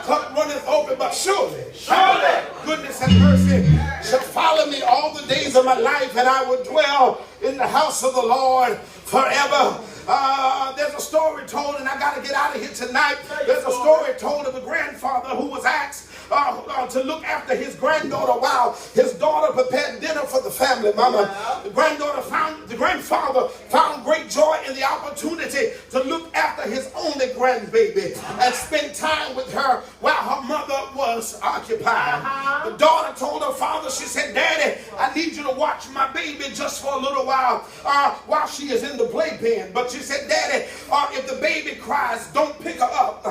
cup runneth over, but surely goodness and mercy shall follow me all the days of my life, and I will dwell in the house of the Lord forever. There's a story told, and I got to get out of here tonight. There's a story told of a grandfather who was asked to look after his granddaughter while his daughter prepared dinner for the family. Mama, the grandfather found great joy in the opportunity to look after his only grandbaby and spend time with her while her mother was occupied. The daughter told her father, she said, "Daddy, I need you to watch my baby just for a little while she is in the playpen." But she said, "Daddy, if the baby cries, don't pick her up.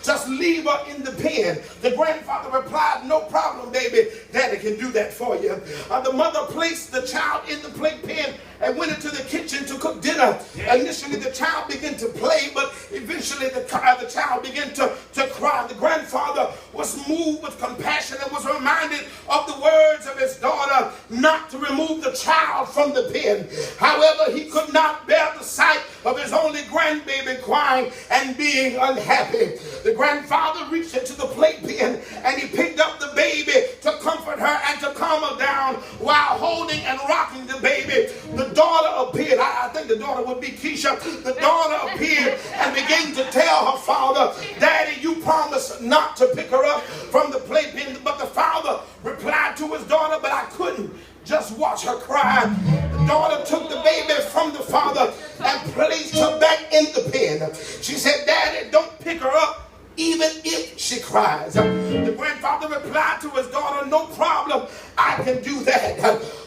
Just leave her in the pen." The grandfather replied, "No problem, baby. Daddy can do that for you." The mother placed the child in the playpen and went into the kitchen to cook dinner. Initially, the child began to play, but eventually the child began to cry. The grandfather was moved with compassion and was reminded of the words of his daughter not to remove the child from the pen. However, he could not bear the sight of his only grandbaby crying and being unhappy. The grandfather reached into the playpen and he picked up the baby to comfort her and to calm her down while holding and rocking the baby. The daughter appeared. I think the daughter would be Keisha. The daughter appeared and began to tell her father, "Daddy, you promised not to pick her up from the playpen." But the father replied to his daughter, "But I couldn't just watch her cry." The daughter took the baby from the father and placed her back in the pen. She said, "Daddy, don't pick her up even if she cries." The grandfather replied to his daughter, "No problem, I can do that."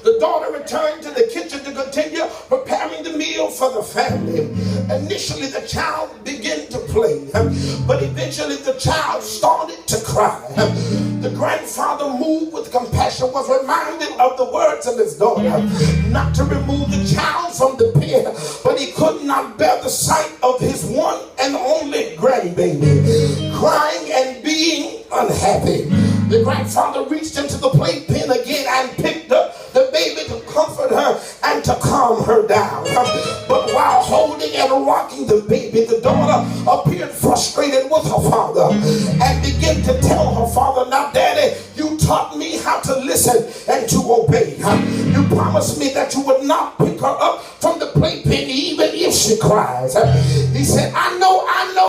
The daughter returned to the kitchen to continue preparing the meal for the family. Initially, the child began to play, but eventually the child started to cry. The grandfather, moved with compassion, was reminded of the words of his daughter not to remove the child from the pen, but he could not bear the sight of his one and only grandbaby crying and being unhappy. The grandfather reached into the playpen again and picked up the baby to comfort her and to calm her down. But while holding and rocking the baby, the daughter appeared frustrated with her father and began to tell her father, "Now, Daddy, you taught me how to listen and to obey. You promised me that you would not pick her up from the playpen even if she cries." He said, "I know